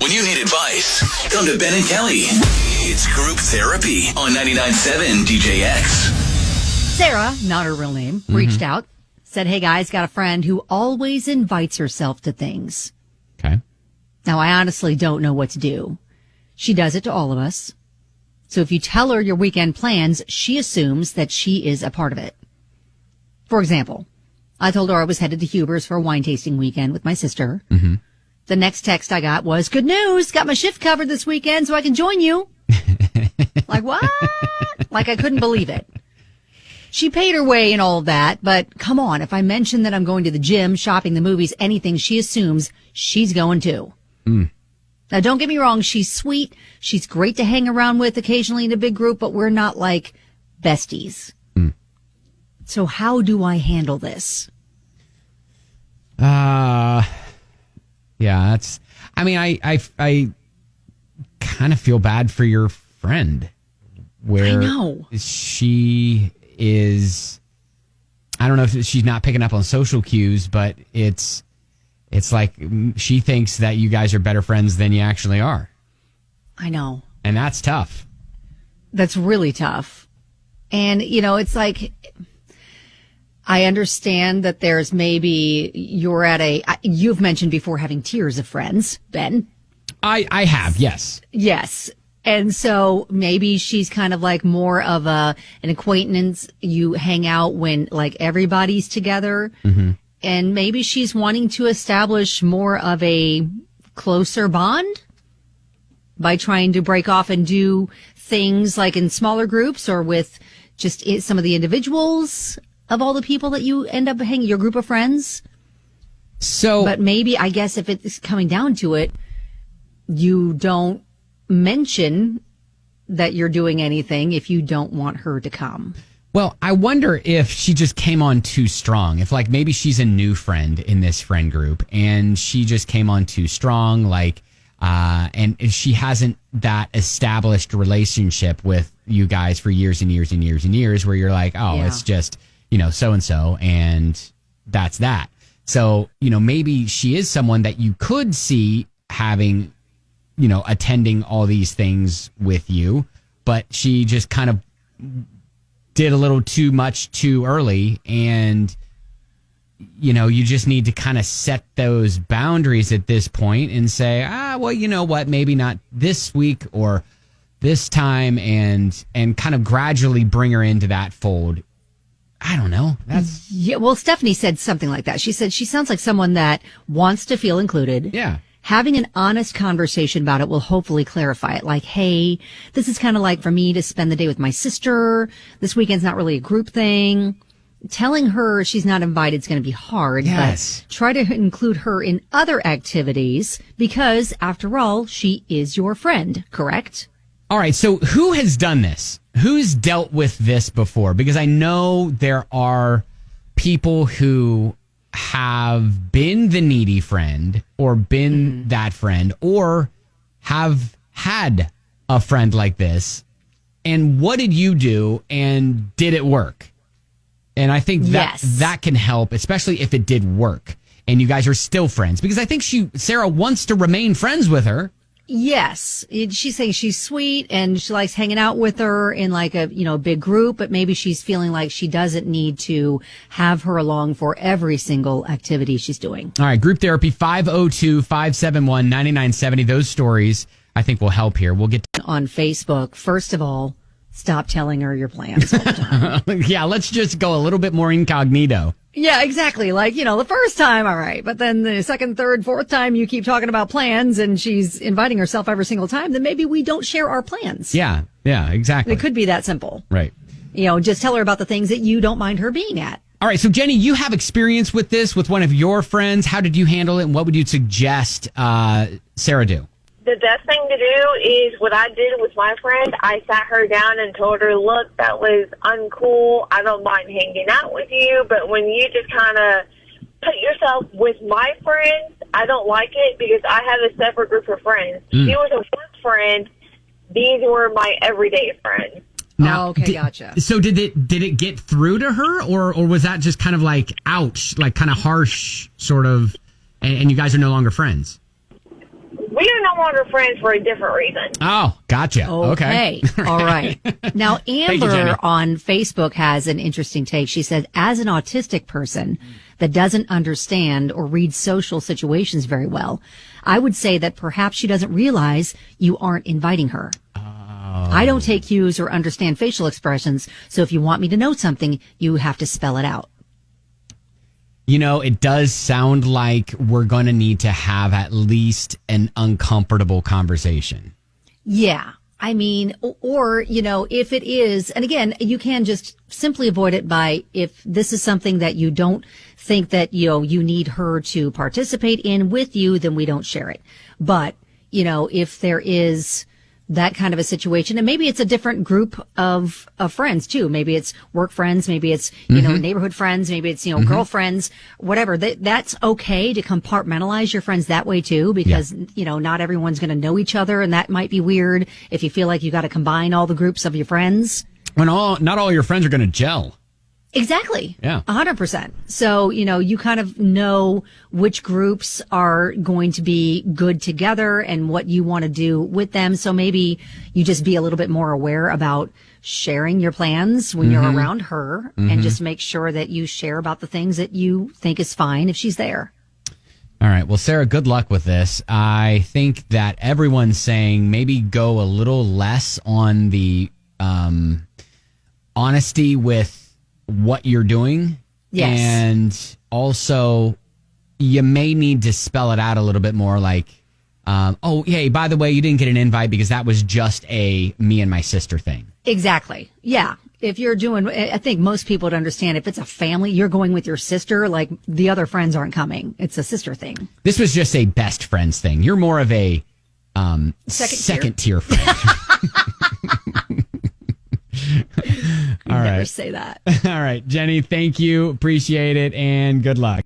When you need advice, come to Ben and Kelly. It's Group Therapy on 99.7 DJX. Sara, not her real name, reached out, said, hey guys, got a friend who always invites herself to things. Okay. Now, I honestly don't know what to do. She does it to all of us. So if you tell her your weekend plans, she assumes that she is a part of it. For example, I told her I was headed to Huber's for a wine tasting weekend with my sister. Mm-hmm. The next text I got was, good news, got my shift covered this weekend so I can join you. Like, what? Like, I couldn't believe it. She paid her way and all of that, but come on, if I mention that I'm going to the gym, shopping, the movies, anything, she assumes she's going too. Now, don't get me wrong, she's sweet. She's great to hang around with occasionally in a big group, but we're not like besties. So how do I handle this? Yeah, that's, I mean, I kind of feel bad for your friend where I know. She is, I don't know if she's not picking up on social cues, but it's like she thinks that you guys are better friends than you actually are. I know. And that's tough. That's really tough. And, you know, it's like, I understand that there's maybe you've mentioned before having tiers of friends, Ben. I have, yes. Yes. And so maybe she's kind of like more of an acquaintance. You hang out when like everybody's together. Mm-hmm. And maybe she's wanting to establish more of a closer bond by trying to break off and do things like in smaller groups or with just some of the individuals of all the people that you end up hanging, your group of friends. So, but maybe, I guess if it's coming down to it, you don't mention that you're doing anything if you don't want her to come. Well, I wonder if she just came on too strong. If like maybe she's a new friend in this friend group and she just came on too strong, like, and she hasn't that established relationship with you guys for years and years and years and years where you're like, oh, it's just, you know, so-and-so and that's that. So, you know, maybe she is someone that you could see having, you know, attending all these things with you, but she just kind of did a little too much too early. And, you know, you just need to kind of set those boundaries at this point and say, well, you know what, maybe not this week or this time and kind of gradually bring her into that fold. I don't know. That's well, Stephanie said something like that. She said she sounds like someone that wants to feel included. Yeah. Having an honest conversation about it will hopefully clarify it. Like, hey, this is kind of like for me to spend the day with my sister. This weekend's not really a group thing. Telling her she's not invited is going to be hard. Yes. But try to include her in other activities because, after all, she is your friend, correct? All right. So who has done this? Who's dealt with this before? Because I know there are people who have been the needy friend or been that friend or have had a friend like this. And what did you do and did it work? And I think that that can help, especially if it did work and you guys are still friends, because I think Sara wants to remain friends with her. Yes. She's saying she's sweet and she likes hanging out with her in like a, you know, big group, but maybe she's feeling like she doesn't need to have her along for every single activity she's doing. All right. Group therapy 502-571-9970. Those stories I think will help here. We'll get on Facebook. First of all, stop telling her your plans all the time. Yeah. Let's just go a little bit more incognito. Yeah, exactly. Like, you know, the first time, all right. But then the second, third, fourth time you keep talking about plans and she's inviting herself every single time, then maybe we don't share our plans. Yeah, exactly. It could be that simple. Right. You know, just tell her about the things that you don't mind her being at. All right. So, Jenny, you have experience with this with one of your friends. How did you handle it? And what would you suggest Sara do? The best thing to do is what I did with my friend. I sat her down and told her, look, that was uncool. I don't mind hanging out with you, but when you just kind of put yourself with my friends, I don't like it because I have a separate group of friends. She was a work friend. These were my everyday friends. Now, okay, gotcha. So did it get through to her or was that just kind of like, ouch, like kind of harsh sort of, and you guys are no longer friends? We are no longer friends for a different reason. Oh, gotcha. Okay. All right. Now, you, Amber Jenny. on Facebook has an interesting take. She said, as an autistic person that doesn't understand or read social situations very well, I would say that perhaps she doesn't realize you aren't inviting her. I don't take cues or understand facial expressions. So if you want me to know something, you have to spell it out. You know, it does sound like we're going to need to have at least an uncomfortable conversation. Yeah. I mean, or, you know, if it is, and again, you can just simply avoid it by, if this is something that you don't think that, you know, you need her to participate in with you, then we don't share it. But, you know, if there is that kind of a situation, and maybe it's a different group of friends too. Maybe it's work friends, maybe it's, you know, neighborhood friends, maybe it's, you know, girlfriends, whatever. That's okay to compartmentalize your friends that way too, because, you know, not everyone's going to know each other, and that might be weird if you feel like you got to combine all the groups of your friends. When not all your friends are going to gel. Exactly. Yeah. 100%. So, you know, you kind of know which groups are going to be good together and what you want to do with them. So maybe you just be a little bit more aware about sharing your plans when you're around her, and just make sure that you share about the things that you think is fine if she's there. All right. Well, Sarah, good luck with this. I think that everyone's saying maybe go a little less on the honesty with what you're doing. Yes. And also, you may need to spell it out a little bit more, like, oh, hey, by the way, you didn't get an invite because that was just a me and my sister thing. Exactly. Yeah. If you're doing, I think most people would understand, if it's a family, you're going with your sister, like the other friends aren't coming. It's a sister thing. This was just a best friends thing. You're more of a second tier friend. All Never right. say that. All right, Jenny, thank you. Appreciate it, and good luck.